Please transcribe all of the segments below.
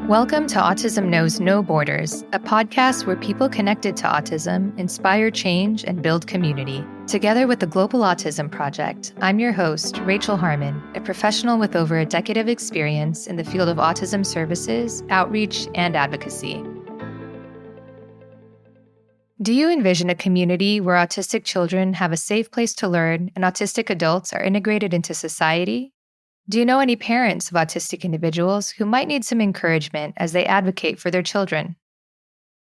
Welcome to Autism Knows No Borders, a podcast where people connected to autism inspire change and build community. Together with the Global Autism Project, I'm your host, Rachel Harmon, a professional with over a decade of experience in the field of autism services, outreach, and advocacy. Do you envision a community where autistic children have a safe place to learn and autistic adults are integrated into society? Do you know any parents of autistic individuals who might need some encouragement as they advocate for their children?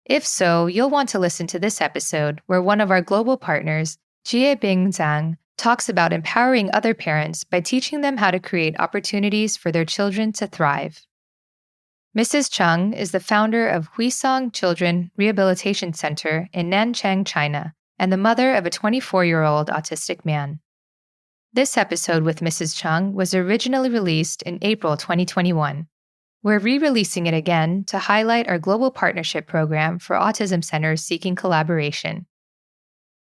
If so, you'll want to listen to this episode where one of our global partners, Jie Bing Zhang, talks about empowering other parents by teaching them how to create opportunities for their children to thrive. Mrs. Cheng is the founder of Huicong Children Rehabilitation Center in Nanchang, China, and the mother of a 24-year-old autistic man. This episode with Mrs. Cheng was originally released in April 2021. We're re-releasing it again to highlight our global partnership program for autism centers seeking collaboration.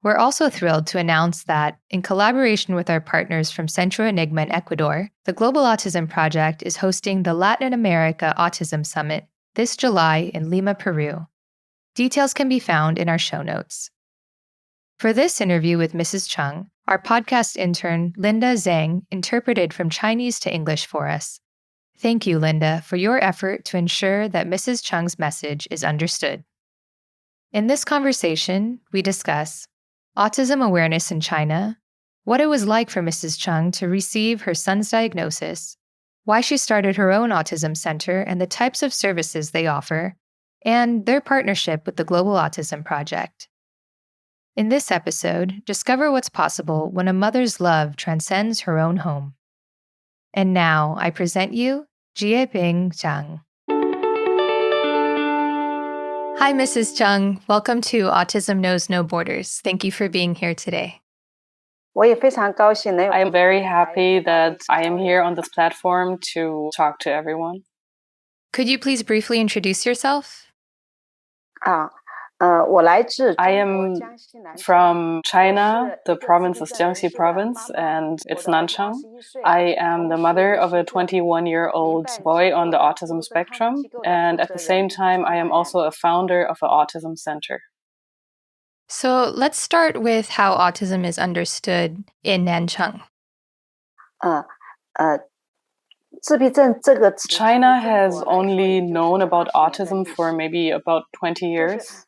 We're also thrilled to announce that, in collaboration with our partners from Centro Enigma in Ecuador, the Global Autism Project is hosting the Latin America Autism Summit this July in Lima, Peru. Details can be found in our show notes. For this interview with Mrs. Cheng, our podcast intern, Linda Zheng, interpreted from Chinese to English for us. Thank you, Linda, for your effort to ensure that Mrs. Cheng's message is understood. In this conversation, we discuss autism awareness in China, what it was like for Mrs. Cheng to receive her son's diagnosis, why she started her own autism center and the types of services they offer, and their partnership with the Global Autism Project. In this episode, discover what's possible when a mother's love transcends her own home. And now, I present you, Jie Bing Zhang. Hi, Mrs. Zhang. Welcome to Autism Knows No Borders. Thank you for being here today. I am very happy that I am here on this platform to talk to everyone. Could you please briefly introduce yourself? I am from China, the province is Jiangxi province, and it's Nanchang. I am the mother of a 21-year-old boy on the autism spectrum, and at the same time, I am also a founder of an autism center. So let's start with how autism is understood in Nanchang. China has only known about autism for maybe about 20 years.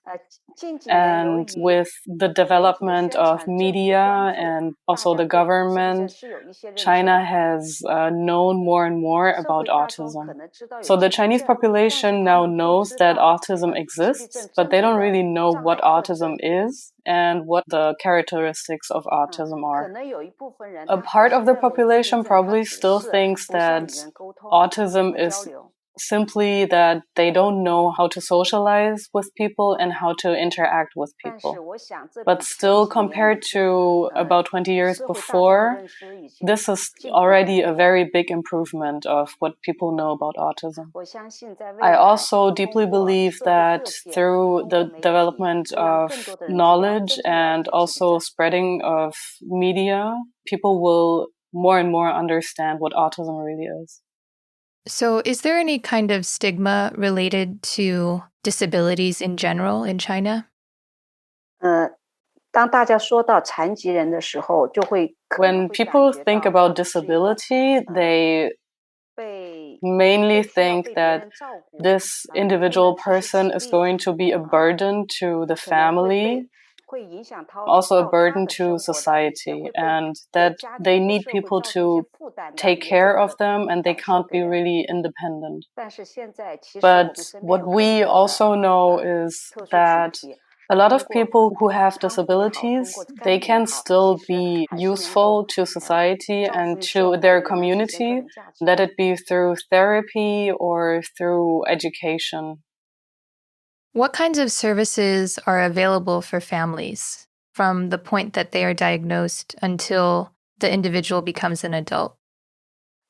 And with the development of media and also the government, China has known more and more about autism. So the Chinese population now knows that autism exists, but they don't really know what autism is and what the characteristics of autism are. A part of the population probably still thinks that autism is simply that they don't know how to socialize with people and how to interact with people. But still, compared to about 20 years before, this is already a very big improvement of what people know about autism. I also deeply believe that through the development of knowledge and also spreading of media, people will more and more understand what autism really is. So is there any kind of stigma related to disabilities in general in China? When people think about disability, they mainly think that this individual person is going to be a burden to the family, also a burden to society, and that they need people to take care of them and they can't be really independent. But what we also know is that a lot of people who have disabilities, they can still be useful to society and to their community, let it be through therapy or through education. What kinds of services are available for families from the point that they are diagnosed until the individual becomes an adult?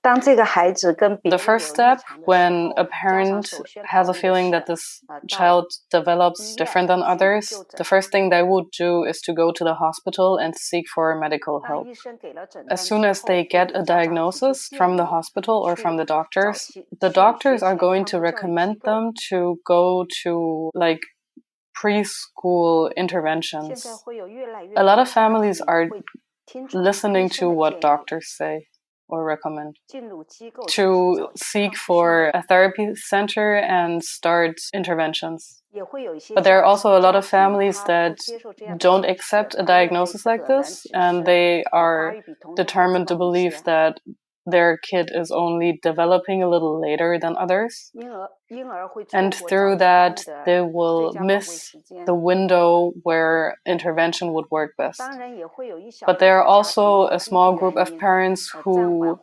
The first step, when a parent has a feeling that this child develops different than others, the first thing they would do is to go to the hospital and seek for medical help. As soon as they get a diagnosis from the hospital or from the doctors are going to recommend them to go to like preschool interventions. A lot of families are listening to what doctors say or recommend, to seek for a therapy center and start interventions. But there are also a lot of families that don't accept a diagnosis like this, and they are determined to believe that their kid is only developing a little later than others. And through that, they will miss the window where intervention would work best. But there are also a small group of parents who,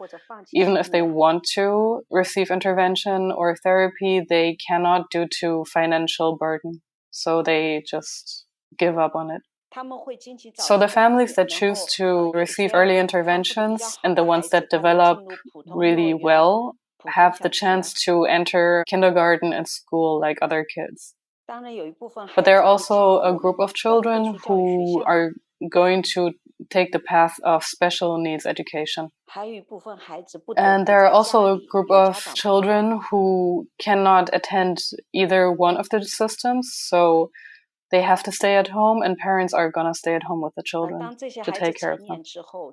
even if they want to receive intervention or therapy, they cannot due to financial burden. So they just give up on it. So the families that choose to receive early interventions and the ones that develop really well have the chance to enter kindergarten and school like other kids. But there are also a group of children who are going to take the path of special needs education. And there are also a group of children who cannot attend either one of the systems, so they have to stay at home, and parents are gonna stay at home with the children to take care of them.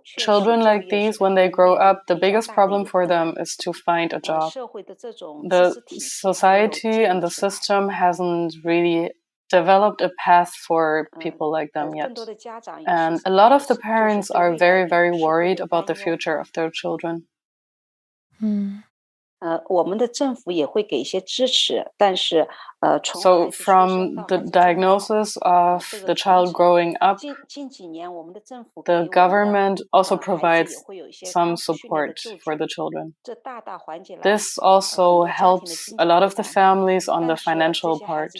Children like these, when they grow up, the biggest problem for them is to find a job. The society and the system hasn't really developed a path for people like them yet. And a lot of the parents are very, very worried about the future of their children. So from the diagnosis of the child growing up, the government also provides some support for the children. This also helps a lot of the families on the financial part.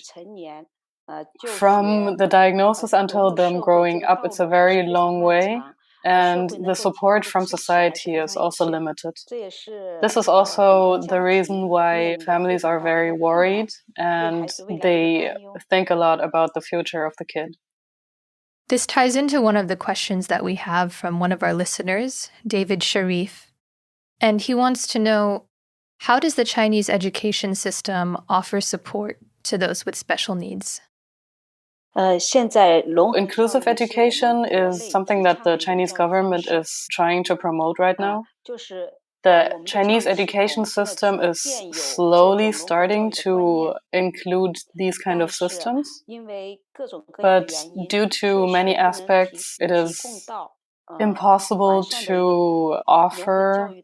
From the diagnosis until them growing up, it's a very long way, and the support from society is also limited. This is also the reason why families are very worried and they think a lot about the future of the kid. This ties into one of the questions that we have from one of our listeners, David Sharif. And he wants to know, how does the Chinese education system offer support to those with special needs? Inclusive education is something that the Chinese government is trying to promote right now. The Chinese education system is slowly starting to include these kind of systems, but due to many aspects, it is impossible to offer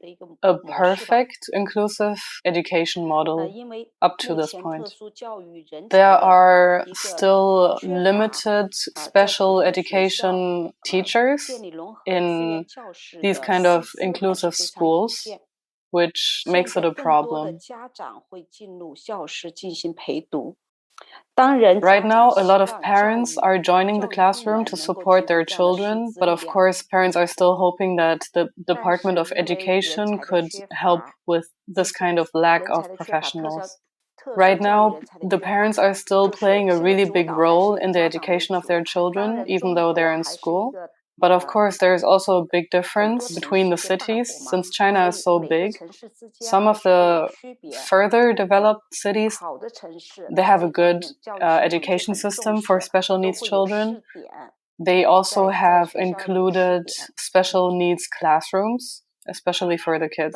a perfect inclusive education model up to this point. There are still limited special education teachers in these kind of inclusive schools, which makes it a problem. Right now, a lot of parents are joining the classroom to support their children, but of course, parents are still hoping that the Department of Education could help with this kind of lack of professionals. Right now, the parents are still playing a really big role in the education of their children, even though they're in school. But of course, there's also a big difference between the cities, since China is so big. Some of the further developed cities, they have a good education system for special needs children. They also have included special needs classrooms, especially for the kids.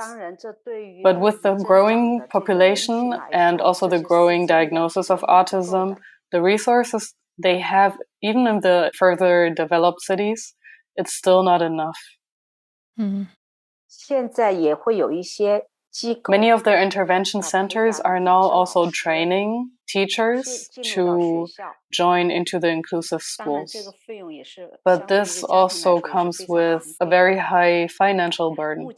But with the growing population and also the growing diagnosis of autism, the resources they have, even in the further developed cities, it's still not enough. Many of their intervention centers are now also training teachers to join into the inclusive schools. But this also comes with a very high financial burden.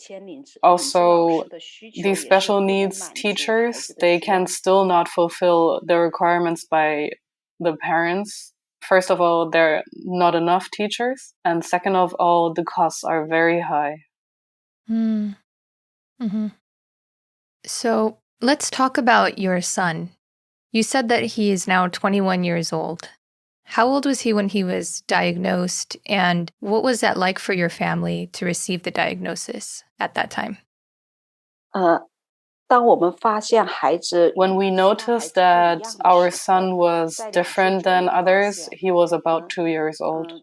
Also, these special needs teachers, they can still not fulfill the requirements by the parents. First of all, there are not enough teachers. And second of all, the costs are very high. Mm-hmm. So let's talk about your son. You said that he is now 21 years old. How old was he when he was diagnosed, and what was that like for your family to receive the diagnosis at that time? When we noticed that our son was different than others, he was about 2 years old.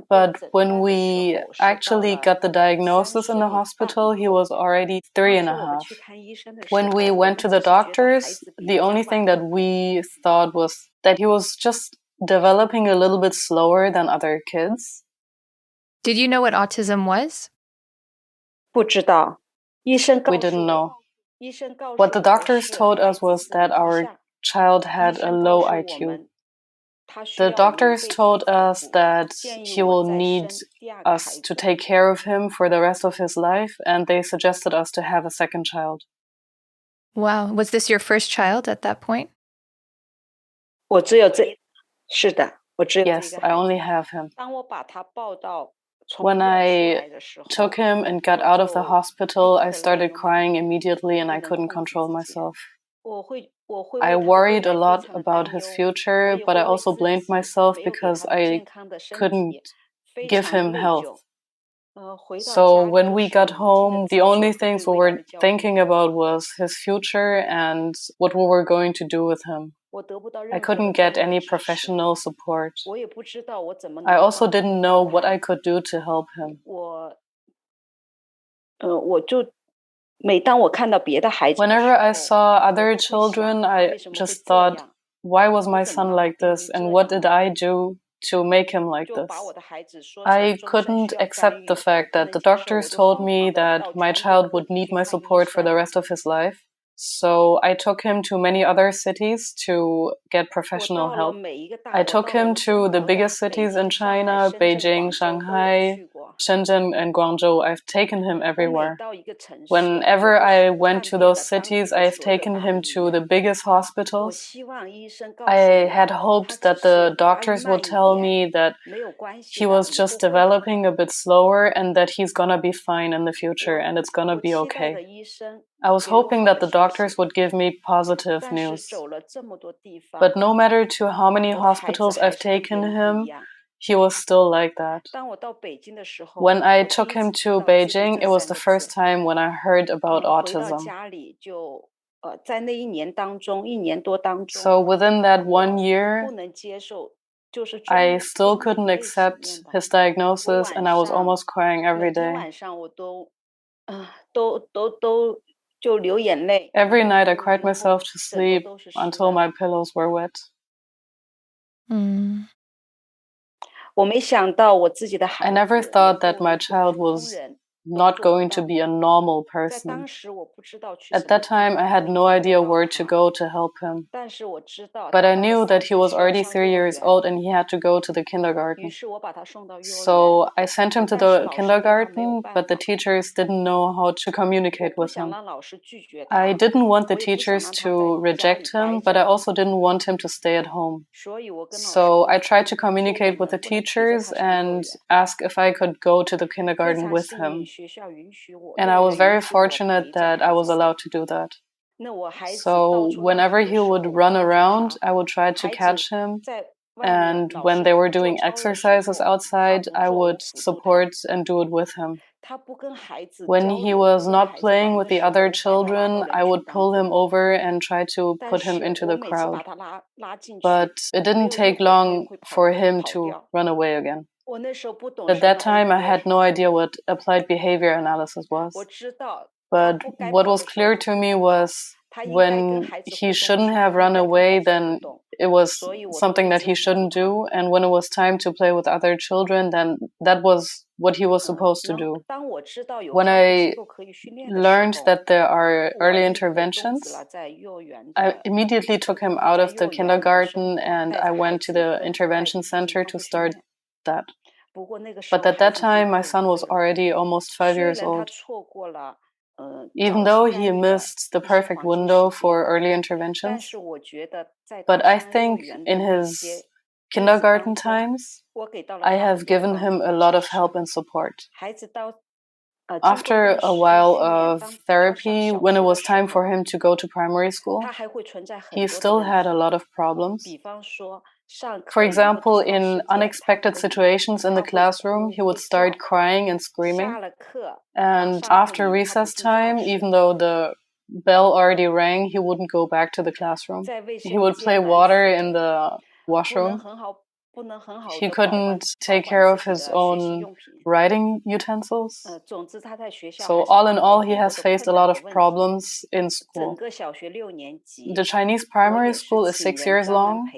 But when we actually got the diagnosis in the hospital, he was already 3.5. When we went to the doctors, the only thing that we thought was that he was just developing a little bit slower than other kids. Did you know what autism was? We didn't know. What the doctors told us was that our child had a low IQ. The doctors told us that he will need us to take care of him for the rest of his life, and they suggested us to have a second child. Wow. Was this your first child at that point? Yes, I only have him. When I took him and got out of the hospital, I started crying immediately and I couldn't control myself. I worried a lot about his future, but I also blamed myself because I couldn't give him health. So when we got home, the only things we were thinking about was his future and what we were going to do with him. I couldn't get any professional support. I also didn't know what I could do to help him. Whenever I saw other children, I just thought, why was my son like this? And what did I do to make him like this? I couldn't accept the fact that the doctors told me that my child would need my support for the rest of his life. So I took him to many other cities to get professional help. I took him to the biggest cities in China, Beijing, Shanghai, Shenzhen, and Guangzhou. I've taken him everywhere. Whenever I went to those cities, I've taken him to the biggest hospitals. I had hoped that the doctors would tell me that he was just developing a bit slower and that he's gonna be fine in the future and it's gonna be okay. I was hoping that the doctors would give me positive news. But no matter to how many hospitals I've taken him, he was still like that. When I took him to Beijing, it was the first time when I heard about autism. So within that 1 year, I still couldn't accept his diagnosis and I was almost crying every day. Every night I cried myself to sleep until my pillows were wet. Mm. I never thought that my child was not going to be a normal person. At that time, I had no idea where to go to help him. But I knew that he was already 3 years old and he had to go to the kindergarten. So I sent him to the kindergarten, but the teachers didn't know how to communicate with him. I didn't want the teachers to reject him, but I also didn't want him to stay at home. So I tried to communicate with the teachers and ask if I could go to the kindergarten with him. And I was very fortunate that I was allowed to do that. So whenever he would run around, I would try to catch him. And when they were doing exercises outside, I would support and do it with him. When he was not playing with the other children, I would pull him over and try to put him into the crowd. But it didn't take long for him to run away again. At that time, I had no idea what applied behavior analysis was. But what was clear to me was when he shouldn't have run away, then it was something that he shouldn't do. And when it was time to play with other children, then that was what he was supposed to do. When I learned that there are early interventions, I immediately took him out of the kindergarten and I went to the intervention center to start that. But at that time, my son was already almost 5 years old. Even though he missed the perfect window for early interventions, but I think in his kindergarten times, I have given him a lot of help and support. After a while of therapy, when it was time for him to go to primary school, he still had a lot of problems. For example, in unexpected situations in the classroom, he would start crying and screaming. And after recess time, even though the bell already rang, he wouldn't go back to the classroom. He would play water in the washroom. He couldn't take care of his own writing utensils. So all in all, he has faced a lot of problems in school. The Chinese primary school is 6 years long,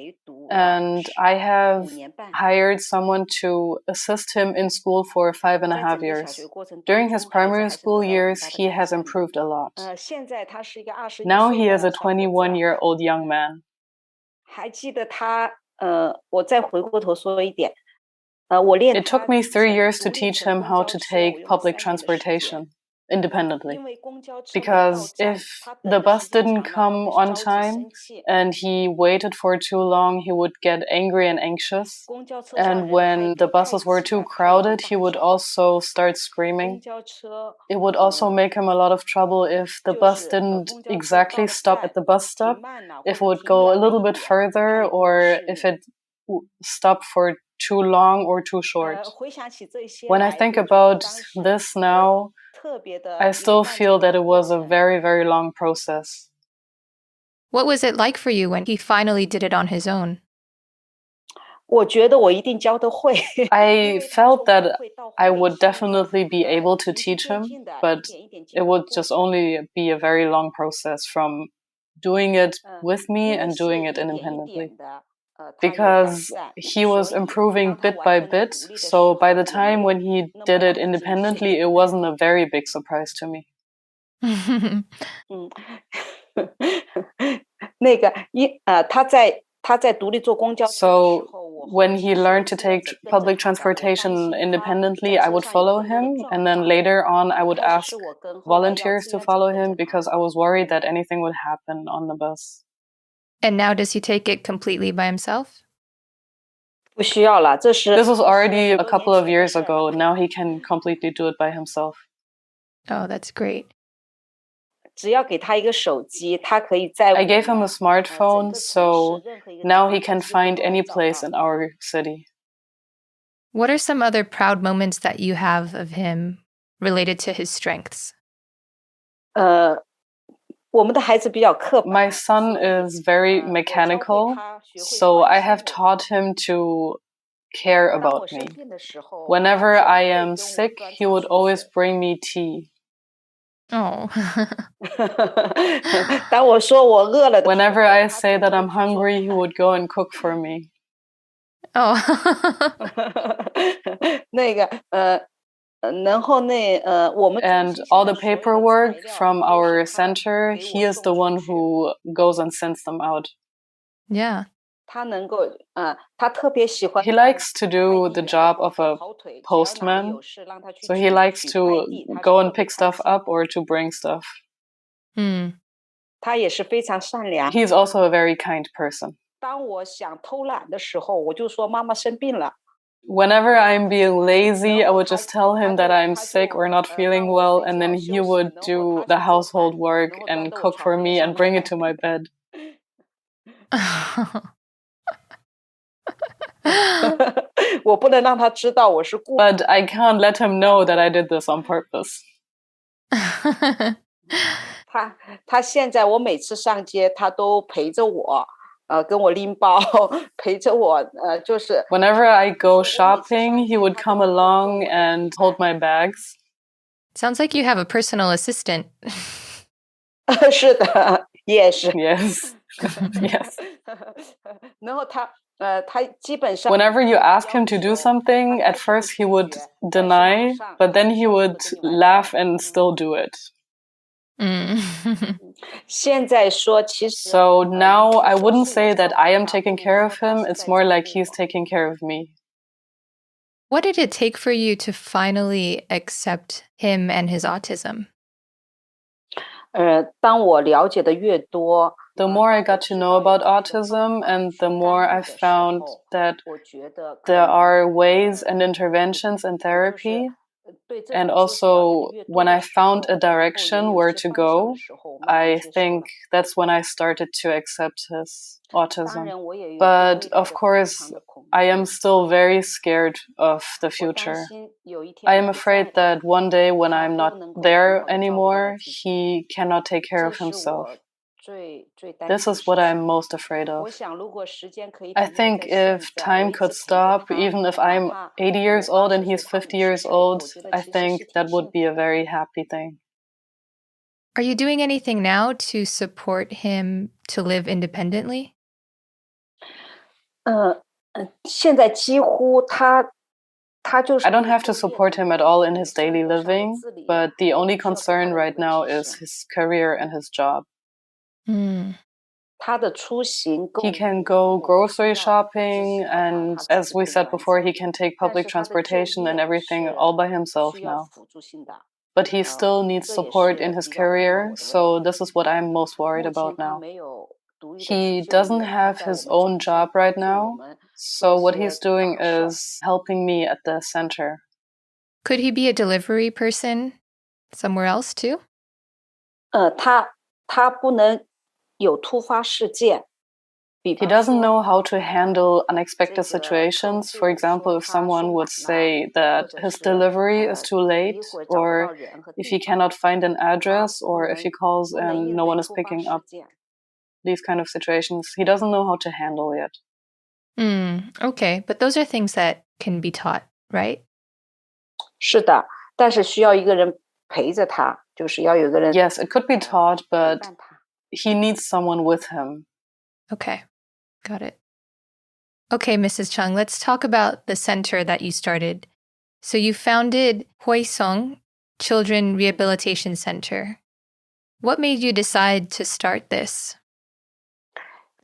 and I have hired someone to assist him in school for 5.5 years. During his primary school years, he has improved a lot. Now he is a 21-year-old young man. It took me 3 years to teach him how to take public transportation independently. Because if the bus didn't come on time and he waited for too long, he would get angry and anxious. And when the buses were too crowded, he would also start screaming. It would also make him a lot of trouble if the bus didn't exactly stop at the bus stop, if it would go a little bit further, or if it stopped for too long or too short. When I think about this now, I still feel that it was a very, very long process. What was it like for you when he finally did it on his own? I felt that I would definitely be able to teach him, but it would just only be a very long process from doing it with me and doing it independently. Because he was improving bit by bit, so by the time when he did it independently, it wasn't a very big surprise to me. So when he learned to take public transportation independently, I would follow him, and then later on I would ask volunteers to follow him because I was worried that anything would happen on the bus. And now does he take it completely by himself? This was already a couple of years ago. Now he can completely do it by himself. Oh, that's great. I gave him a smartphone, so now he can find any place in our city. What are some other proud moments that you have of him related to his strengths? My son is very mechanical, so I have taught him to care about me. Whenever I am sick, he would always bring me tea. Oh. Whenever I say that I'm hungry, he would go and cook for me. Oh. And all the paperwork from our center, he is the one who goes and sends them out. Yeah. He likes to do the job of a postman, so he likes to go and pick stuff up or to bring stuff. He's also a very kind person. Whenever I'm being lazy, I would just tell him that I'm sick or not feeling well, and then he would do the household work and cook for me and bring it to my bed. But I can't let him know that I did this on purpose. Whenever I go shopping, he would come along and hold my bags. Sounds like you have a personal assistant. Yes. Yes. Whenever you ask him to do something, at first he would deny, but then he would laugh and still do it. So now I wouldn't say that I am taking care of him, it's more like he's taking care of me. What did it take for you to finally accept him and his autism? The more I got to know about autism and the more I found that there are ways and interventions and therapy And also, when I found a direction where to go, I think that's when I started to accept his autism. But of course, I am still very scared of the future. I am afraid that one day when I'm not there anymore, he cannot take care of himself. This is what I'm most afraid of. I think if time could stop, even if I'm 80 years old and he's 50 years old, I think that would be a very happy thing. Are you doing anything now to support him to live independently? 现在几乎他就是 I don't have to support him at all in his daily living, but the only concern right now is his career and his job. He can go grocery shopping, and as we said before, he can take public transportation and everything all by himself now. But he still needs support in his career, so this is what I'm most worried about now. He doesn't have his own job right now, so what he's doing is helping me at the center. Could he be a delivery person somewhere else too? 他不能有突发事件。 He doesn't know how to handle unexpected situations. For example, if someone would say that his delivery is too late, or if he cannot find an address, or if he calls and no one is picking up. These kind of situations, he doesn't know how to handle yet. Okay, but those are things that can be taught, right? 是的，但是需要一个人陪着他，就是要有个人。 Yes, it could be taught, but he needs someone with him. Okay, got it. Okay, Mrs. Chung, let's talk about the center that you started. So you founded Huicong Children Rehabilitation Center. What made you decide to start this?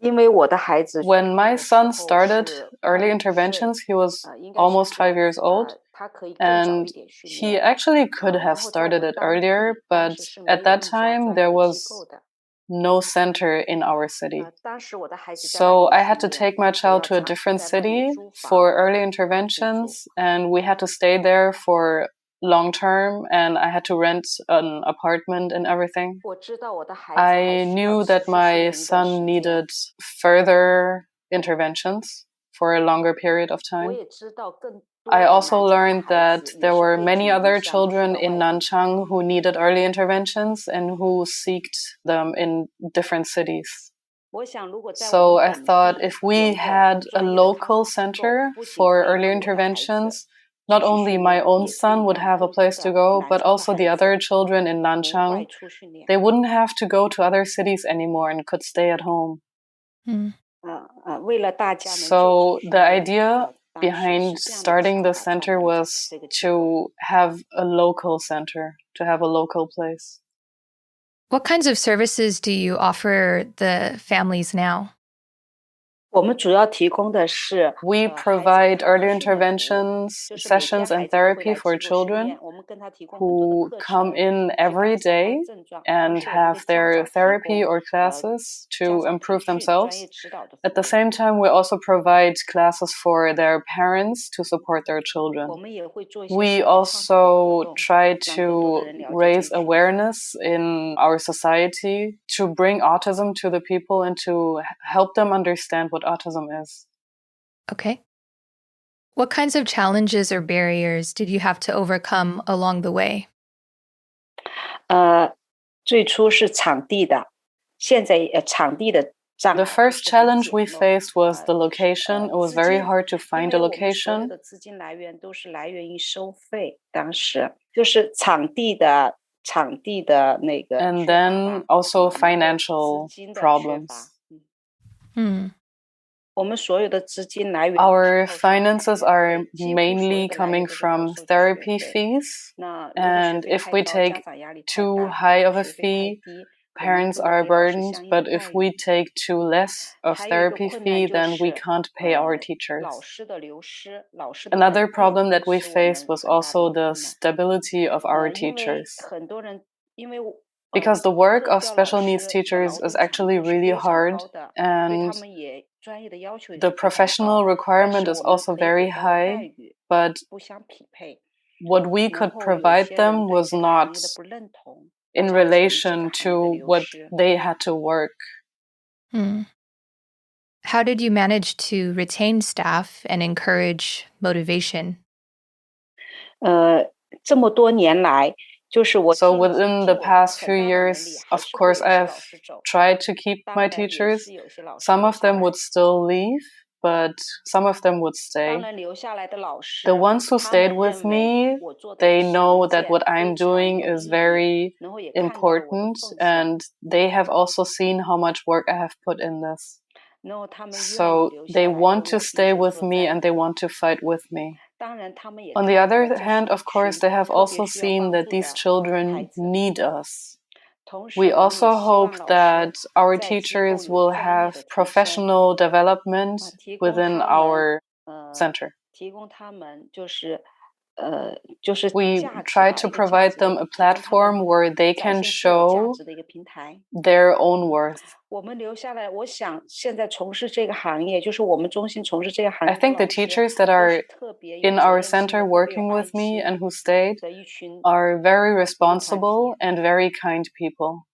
When my son started early interventions, he was almost 5 years old. And he actually could have started it earlier, but at that time there was no center in our city. So I had to take my child to a different city for early interventions, and we had to stay there for long term, and I had to rent an apartment and everything. I knew that my son needed further interventions for a longer period of time. I also learned that there were many other children in Nanchang who needed early interventions and who sought them in different cities. So I thought if we had a local center for early interventions, not only my own son would have a place to go, but also the other children in Nanchang. They wouldn't have to go to other cities anymore and could stay at home. So the idea behind starting the center was to have a local center, to have a local place. What kinds of services do you offer the families now? We provide early interventions, sessions, and therapy for children who come in every day and have their therapy or classes to improve themselves. At the same time, we also provide classes for their parents to support their children. We also try to raise awareness in our society to bring autism to the people and to help them understand what autism is. Okay. What kinds of challenges or barriers did you have to overcome along the way? 最初是场地的，现在场地的障碍。 The first challenge we faced was the location. It was very hard to find a location. 资金来源都是来源于收费，当时就是场地的那个。 And then also financial problems. Our finances are mainly coming from therapy fees. And if we take too high of a fee, parents are burdened. But if we take too less of therapy fee, then we can't pay our teachers. Another problem that we faced was also the stability of our teachers. Because the work of special needs teachers is actually really hard, and the professional requirement is also very high, but what we could provide them was not in relation to what they had to work. How did you manage to retain staff and encourage motivation?这么多年来，就是我 So within the past few years, of course, I have tried to keep my teachers. Some of them would still leave, but some of them would stay. The ones who stayed with me, they know that what I'm doing is very important, and they have also seen how much work I have put in this. So they want to stay with me and they want to fight with me. On the other hand, of course, they have also seen that these children need us. We also hope that our teachers will have professional development within our center. We try to provide them a platform where they can show their own worth. I think the teachers that are in our center working with me and who stayed are very responsible and very kind people.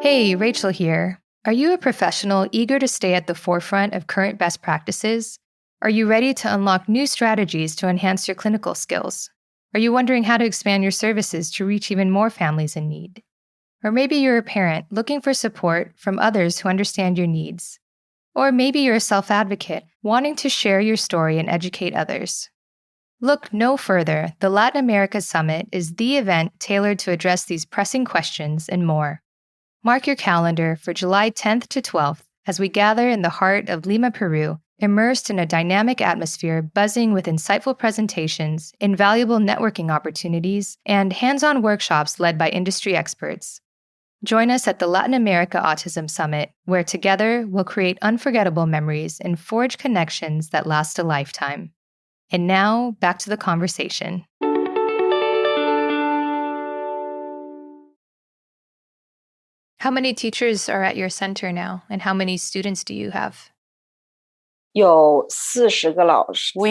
Hey, Rachel here. Are you a professional eager to stay at the forefront of current best practices? Are you ready to unlock new strategies to enhance your clinical skills? Are you wondering how to expand your services to reach even more families in need? Or maybe you're a parent looking for support from others who understand your needs. Or maybe you're a self-advocate wanting to share your story and educate others. Look no further. The Latin America Summit is the event tailored to address these pressing questions and more. Mark your calendar for July 10th to 12th as we gather in the heart of Lima, Peru, immersed in a dynamic atmosphere buzzing with insightful presentations, invaluable networking opportunities, and hands-on workshops led by industry experts. Join us at the Latin America Autism Summit, where together we'll create unforgettable memories and forge connections that last a lifetime. And now, back to the conversation. How many teachers are at your center now, and how many students do you have? We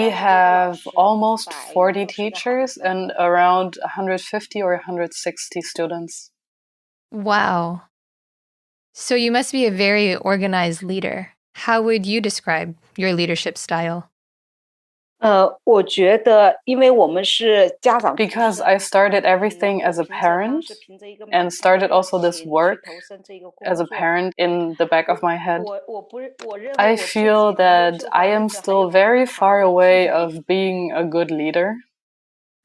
have almost 40 teachers and around 150 or 160 students. Wow. So you must be a very organized leader. How would you describe your leadership style? Because I started everything as a parent and started also this work as a parent in the back of my head, I feel that I am still very far away of being a good leader.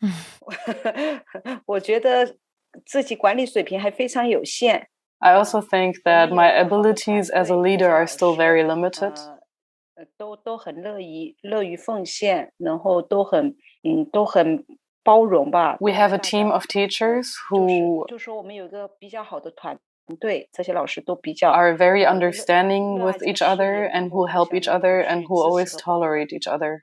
I also think that my abilities as a leader are still very limited. We have a team of teachers who are very understanding with each other and who help each other and who always tolerate each other.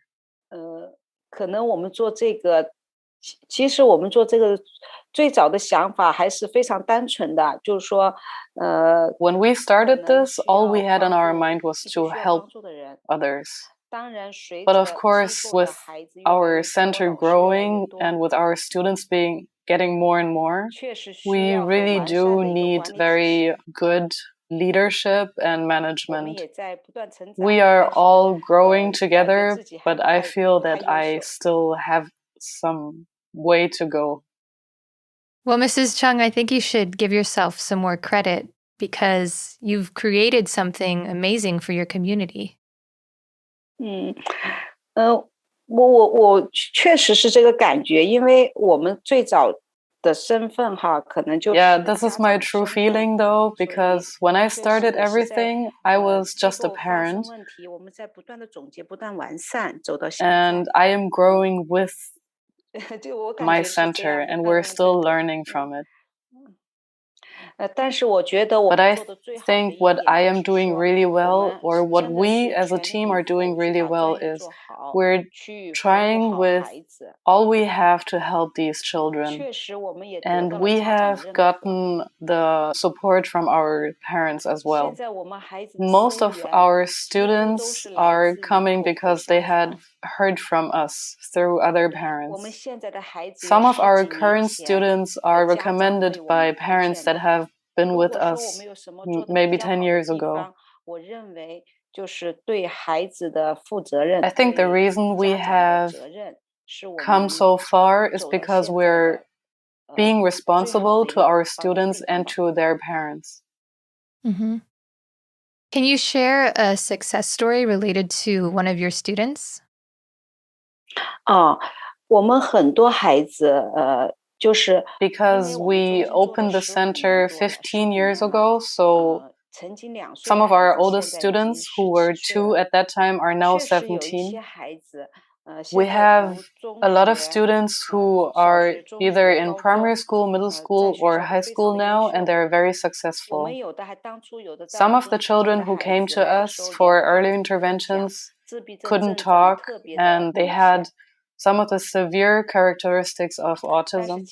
When we started this, all we had on our mind was to help others. But of course, with our center growing and with our students getting more and more, we really do need very good leadership and management. We are all growing together, but I feel that I still have some way to go. Well, Mrs. Chung, I think you should give yourself some more credit because you've created something amazing for your community. 我确实是这个感觉，因为我们最早的身份哈，可能就 Yeah, this is my true feeling though, because when I started everything, I was just a parent. And I am growing with my center, and we're still learning from it. But I think what I am doing really well, or what we as a team are doing really well, is we're trying with all we have to help these children. And we have gotten the support from our parents as well. Most of our students are coming because they had heard from us through other parents. Some of our current students are recommended by parents that have been with us maybe 10 years ago. I think the reason we have come so far is because we're being responsible to our students and to their parents. Mm-hmm. Can you share a success story related to one of your students? 我们很多孩子就是because we opened the center 15 years ago, so some of our oldest students who were 2 at that time are now 17. We have a lot of students who are either in primary school, middle school, or high school now, and they're very successful. Some of the children who came to us for early interventions couldn't talk, and they had some of the severe characteristics of autism.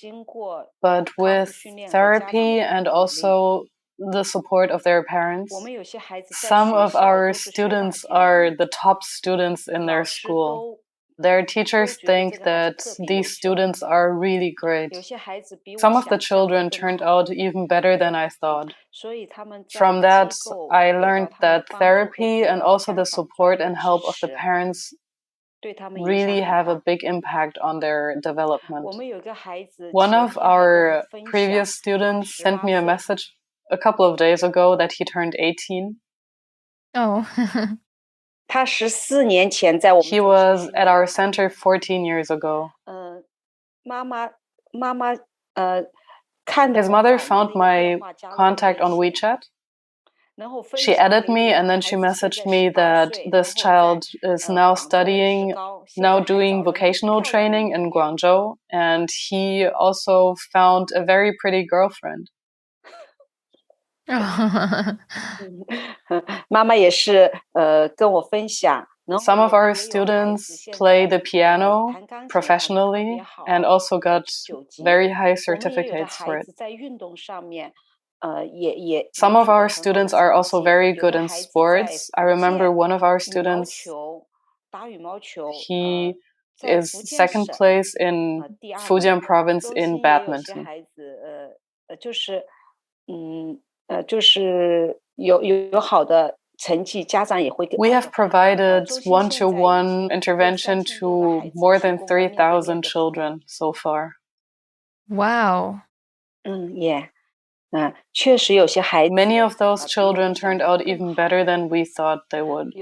But with therapy and also the support of their parents, some of our students are the top students in their school. Their teachers think that these students are really great. Some of the children turned out even better than I thought. From that, I learned that therapy and also the support and help of the parents really have a big impact on their development. One of our previous students sent me a message a couple of days ago that he turned 18. Oh. He was at our center 14 years ago. His mother found my contact on WeChat. She added me and then she messaged me that this child is now studying, now doing vocational training in Guangzhou, and he also found a very pretty girlfriend. Some of our students play the piano professionally and also got very high certificates for it. Some of our students are also very good in sports. I remember one of our students, he is second place in Fujian province in badminton. We have provided one-to-one intervention to more than 3,000 children so far. Wow. Yeah. Many of those children turned out even better than we thought they would.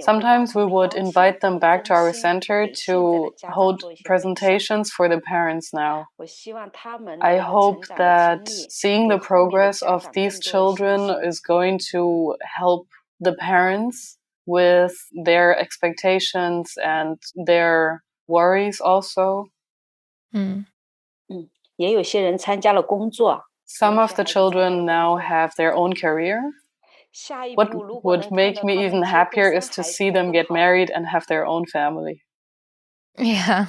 Sometimes we would invite them back to our center to hold presentations for the parents now. I hope that seeing the progress of these children is going to help the parents with their expectations and their worries also. Some of the children now have their own career. What would make me even happier is to see them get married and have their own family. Yeah.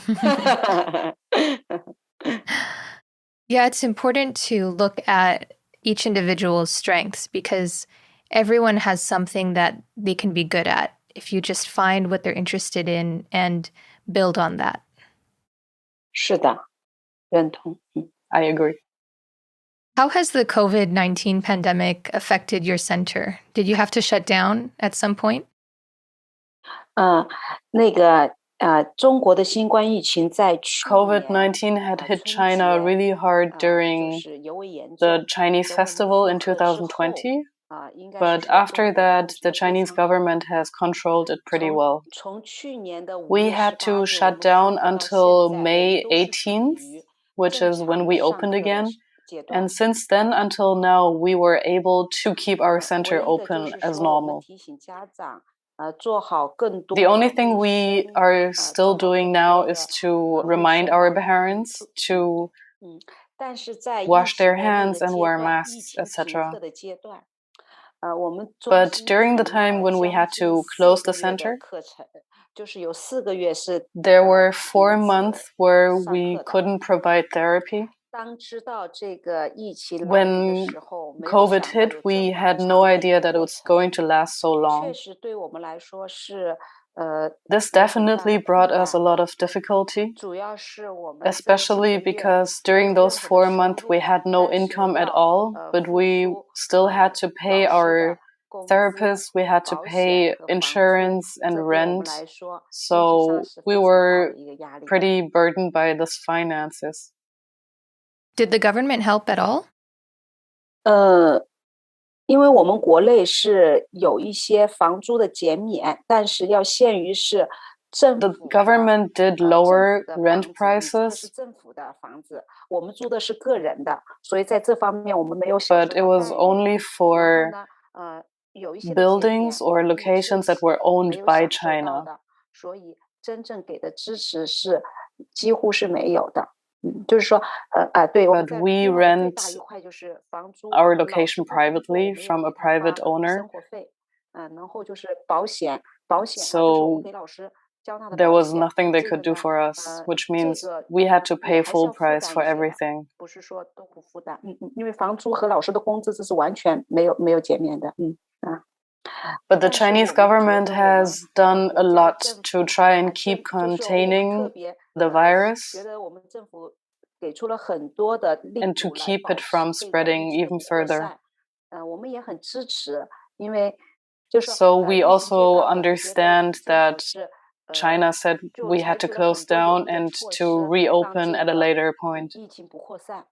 Yeah, it's important to look at each individual's strengths because everyone has something that they can be good at if you just find what they're interested in and build on that. 是的，认同。I agree. How has the COVID-19 pandemic affected your center? Did you have to shut down at some point? 中国的新冠疫情在去年 COVID-19 had hit China really hard during the Chinese festival in 2020. But after that, the Chinese government has controlled it pretty well. We had to shut down until May 18th, which is when we opened again. And since then until now, we were able to keep our center open as normal. The only thing we are still doing now is to remind our parents to wash their hands and wear masks, etc. But during the time when we had to close the center, there were 4 months where we couldn't provide therapy. When COVID hit, we had no idea that it was going to last so long. This definitely brought us a lot of difficulty, especially because during those 4 months we had no income at all, but we still had to pay our therapists, we had to pay insurance and rent, so we were pretty burdened by this finances. Did the government help at all? 因为我们国内是有一些房租的减免，但是要限于是政府 The government did lower rent prices, 是政府的房子，我们租的是个人的，所以在这方面我们没有享受 but 到 it was 待遇。 only for 然后呢，有一些的减免 buildings or 我们是 locations that were owned 没有 by 享受到 China. 的，所以真正给的支持是几乎是没有的。就是说，对，我们 But 在 we 另外最 rent 大一块就是房租 our 和老师 location 的工作，我 privately 们有 from a 给他发 private owner, 生活费，然后就是保险，这是我 so 们给老师交纳的 there 保 was 险。 nothing they 这 could 个 do 呢， for us, which 这 means 个 we had to 也 pay 还是 full 要负 price 担 for 一些的， everything. 不是说都不负担。因为房租和老师的工资这是完全没有减免的。But the 但是 Chinese 我们觉 government 得我们 has 的 done 国 a 家的 lot 政 to 府 try and keep 就是我们特 containing 别 the 觉 virus 得我们政府给出了很多的力 and to 度来 keep 保 it 持 from 这个疫 spreading 情的 even 不扩 further. 散。我们也很支持，因为就是 So we 疫情阶 also 段我们觉得 understand 政府 that 是 China said 就 we 采 had to 取了 close 很多有 down 力的 and 措 to 施，让 reopen 这 at a 个 later point. 疫情不扩散。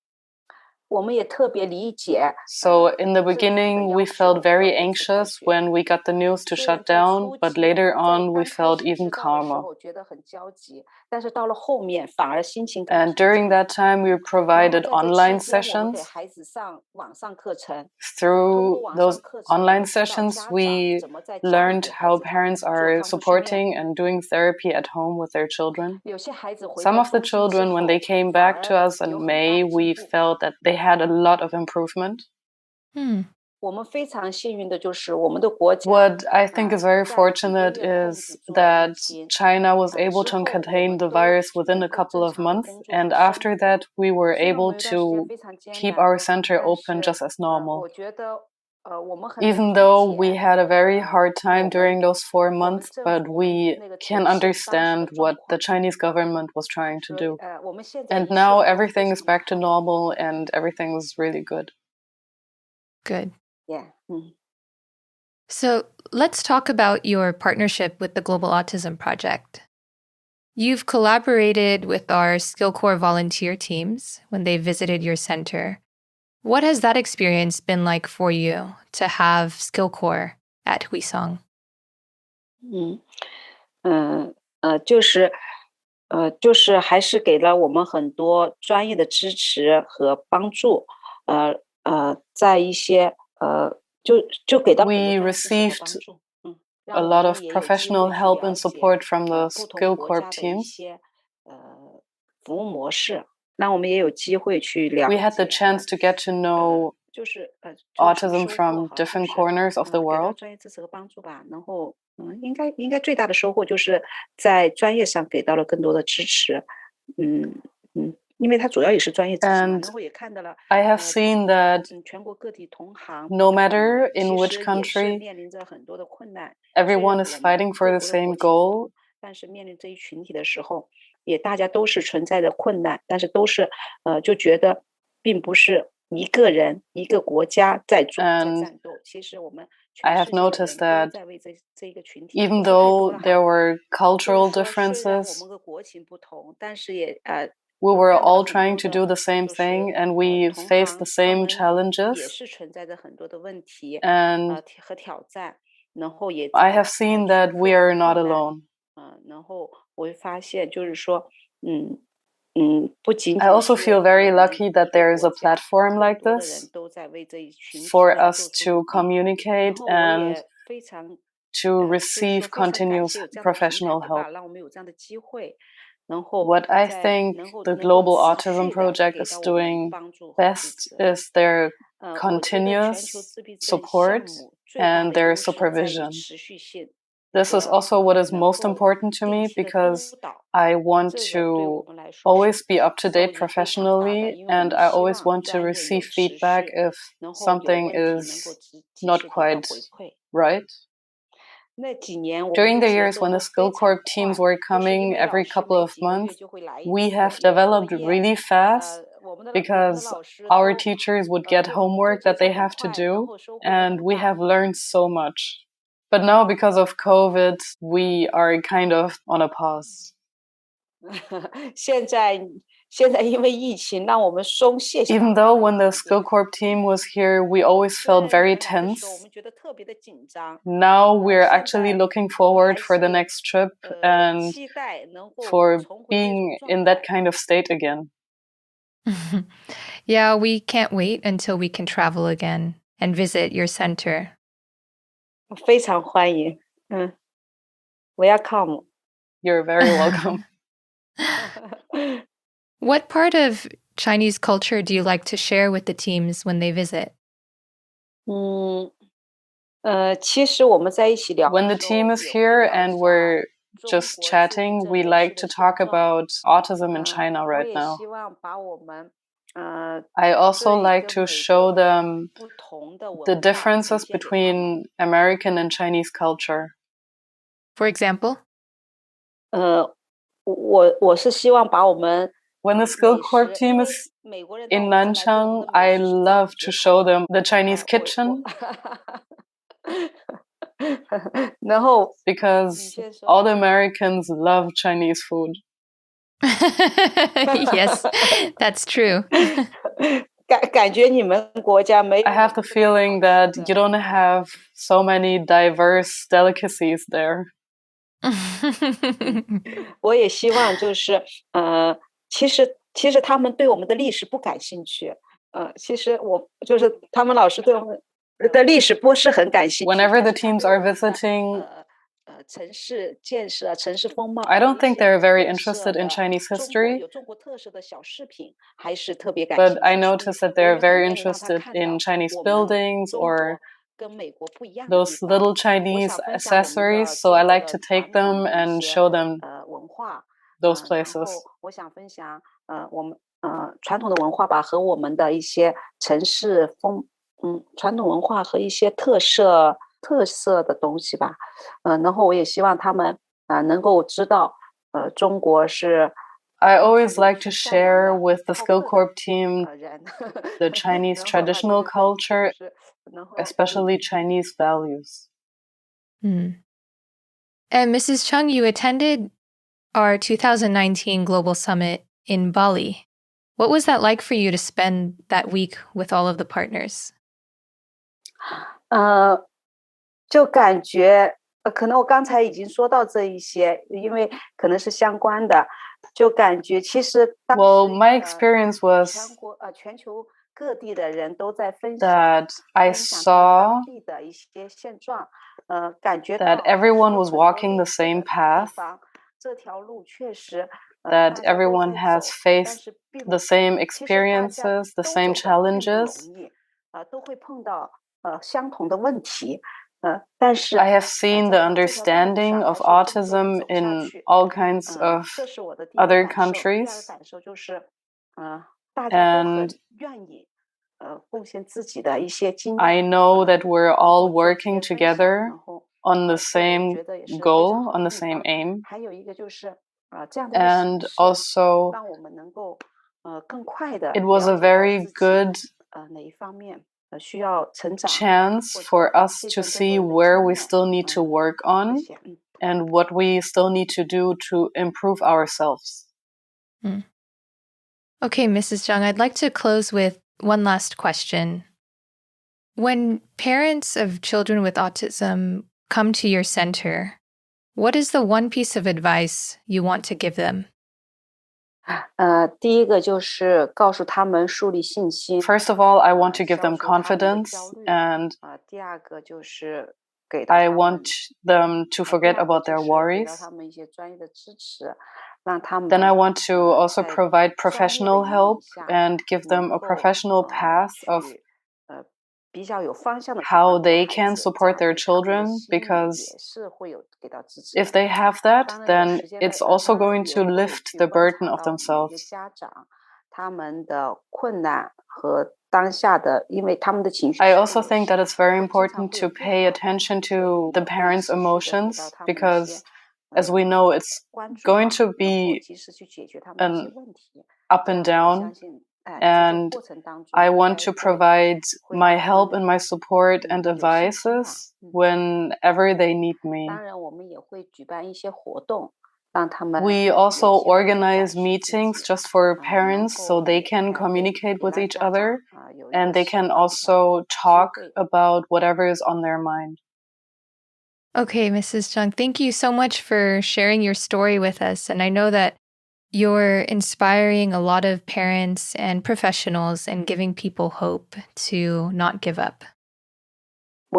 我们也特别理解 So in the 政府的 beginning, 要 we 求 felt 要 very 维持开 anxious 学。 when we got the news to 虽然 shut 在 down, 初 but 期 later 在 on, we 刚开 felt 始 even 知道的时 calmer. 候觉得很焦急，但是到了后面反而心情更 And 平 during 静了。 that time, we 然后 provided 在这 online 期间，我们给 sessions. 孩子上网上课程，通过 Through 网 those 上课程，我 online 们指导 sessions, 家长 we 怎么在家里 learned 给孩 how 子做 parents are 康复训练。 supporting and doing therapy at home with their children. 有些孩子回 Some 到 of the 中心之 children, when they 后， came 反 back to 而 us in 有很大 May, 的 we 进步。 felt that they had a lot of improvement. 我们非常幸运的就是我们的国家 What I think is very 在几个 fortunate 月控 is 制住了疫 that 情， China was able 之 to 后我 contain 们 the 都 virus within 能 a 够 couple 正 of 常的 months, 工作 and 和生 after 活。 that, we were 虽然我 able 们有段时间 to 非常艰 keep 难， our center 但 open 是 just as normal. 我觉得我们很 Even 能 though 理 we 解 had a very hard 我 time 们 during those 4我们 months, 政 but 府我们 we 那个 can 城市当时的 understand 状 what the 况。 Chinese government was trying to 所以 do. 我们现在 And 一切 now 都非 everything is 常 back to 好。 normal and everything is really good. Good. Yeah. So let's talk about your partnership with the Global Autism Project. You've collaborated with our SkillCorps volunteer teams when they visited your center. What has that experience been like for you to have SkillCorps at Huicong? 就是还是给了我们很多专业的支持和帮助，在一些就给到很多 We 专业知识和 received 帮助，a 让我 lot 们 of 也有机 professional 会去 help 了 and 解 support from the 不同国 SkillCorp 家的一 teams. 些服务模式，让我们也有机会去了 We had the 解， chance to get to know 就是收 autism 获 from 哈，就 different 是 corners of the 给到 world. 专业知识和帮助吧。然后应该最大的收获就是在专业上给到了更多的支持。因为它主要也是专业知识嘛， And 然后也看到了 I have seen that 全国各地同行 no matter 其 in which 实也是 country, 面临着很多的困难。虽 everyone 然 is 我们 fighting for 各 the 国的 same 国情不 goal. 同，但是面临这一群体的时候，也大家都是存在着困难，但是都是就觉得并不是一个人一个国家在战斗，其实我们 I 全 have 世界的人 noticed 都 that 在为这一个群体 even 付出太多 though 了哈。 there were 就 cultural 是说虽然我 differences, 们的国情不同，但是也we were 看到了 all 很 trying 多 to 的 do the same 就是 thing and we 同 faced 行 the 他 same 们 challenges. 也是存在着很多的问题 And 和挑战，然后也 I 在 have seen 去 that 克 we 服 are not 困难。 alone. 然后我会发现就是说不仅 I 仅 also 是 feel 我 very 们 lucky that 一个 there is 国 a 家， platform 更 like 多的 this 人都在为这一群体 for 呢 us 做出 to 努力。 communicate 然后我 and 也非常 to 就是 receive 说非常感 continuous 谢有这样的平台 professional 对 help. 吧，让我们有这样的机会，然后 What I 在 think 能够 the 持 Global Autism 续的 Project 给 is 到我们 doing 帮助和支 best 持。 is their 我觉得全球 continuous 自闭症项 support 目最大 and 的 their 优势在于 supervision. 持续性 This is 和 also what is 能 most 够 important to 定 me 期的 because 督导， I want 这个对我 to 们来说 always 是 be up to 受 date 益非常大的， professionally 因为我 and 们 I 希 always 望 want to 专业有 receive 持 feedback 续， if 然后有 something 问题能够 is 及 not 时得到 quite 回馈。 right. During the years when the Skill Corp teams were coming every couple of months, we have developed really fast because our teachers would get homework that they have to do, and we have learned so much. But now, because of COVID, we are kind of on a pause. 现在因为疫情让我们松懈下来。 Even though when the Skill Corp team was here, we always felt very tense. 我们觉得特别的紧张。 Now we're actually looking forward for the next trip and 期待能够 for 重回这种 being 状 in 态。 that kind of state again. Yeah, we can't wait until we can travel again and visit your center. 非常欢迎。Welcome. You're very welcome. What part of Chinese culture do you like to share with the teams when they visit? 其实我们在一起聊。 When the team is here and we're just chatting, we like to talk about autism in China right now. 希望把我们 I also like to show them the differences between American and Chinese culture. For example? 我是希望把我们 When the Skill Corp team is in Nanchang, I love to show them the Chinese kitchen. 然后 Because all the Americans love Chinese food. Yes, that's true. 感觉你们国家没有 I have the feeling that you don't have so many diverse delicacies there. 我也希望就是其实他们对我们的历史不感兴趣。其实我就是他们老师对我们的历史不是很感兴趣。 Whenever the teams are visiting, 城市建设、城市风貌 I don't think they're very interested in Chinese history. 有中国特色的小饰品还是特别感兴趣。 But I notice that they're very interested in Chinese buildings or 跟美国不一样的 those 地方。 little Chinese accessories, so I like to take them and show them 文化 those 然 places. 后我想分享我们传统的文化吧和我们的一些城市风传统文化和一些特色的东西吧。然后我也希望他们能够知道中国是 I always like to share with the Skill Corp team the Chinese traditional culture, especially Chinese values. And Mrs. Chung, you attended our 2019 Global Summit in Bali. What was that like for you to spend that week with all of the partners? 就感觉可能我刚才已经说到这一些，因为可能是相关的，就感觉其实 Well, my experience was 全球各地的人都在分享 that I saw 当地的一些现状，感觉 that everyone was walking the same path, 这条路确实 that everyone has faced the same experiences, the same challenges. 都会碰到相同的问题。但是 I have seen the understanding of autism in all kinds of other countries. 感受就是大家都很愿意贡献自己的一些经验。 I know that we're all working together on the same goal, on the same aim. 还有一个就是这样的 And also, 让我们能够更快的 it was a very good 哪一方面需要成长 chance for us to see where we still need to work on and what we still need to do to improve ourselves. Okay, Mrs. Zhang, I'd like to close with one last question. When parents of children with autism come to your center, what is the one piece of advice you want to give them? 第一个就是告诉他们树立信心。 First of all, I want to give them confidence, and 第二个就是给 I want them to forget about their worries. 他们一些专业的支持，让他们 Then I want to also provide professional help and give them a professional path of 比较有方向的 how they can support their children, because if they have that, then it's also going to lift the burden of themselves. I also think that it's very important to pay attention to the parents' emotions because, as we know, it's going to be an up and down. And I want to provide my help and my support and advices whenever they need me. We also organize meetings just for parents so they can communicate with each other and they can also talk about whatever is on their mind. Okay, Mrs. Zhang, thank you so much for sharing your story with us. And I know that you're inspiring a lot of parents and professionals and giving people hope to not give up. I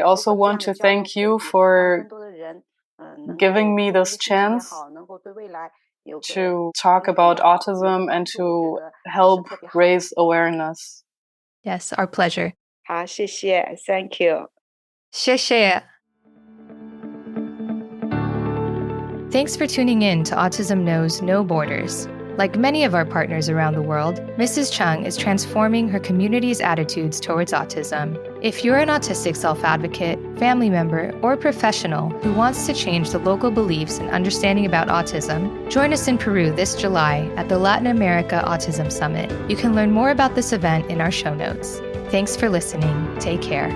also want to thank you for giving me this chance to talk about autism and to help raise awareness. Yes, our pleasure. 好，谢谢 ，Thank you。谢谢. Thanks for tuning in to Autism Knows No Borders. Like many of our partners around the world, Mrs. Chang is transforming her community's attitudes towards autism. If you're an autistic self-advocate, family member, or professional who wants to change the local beliefs and understanding about autism, join us in Peru this July at the Latin America Autism Summit. You can learn more about this event in our show notes. Thanks for listening. Take care.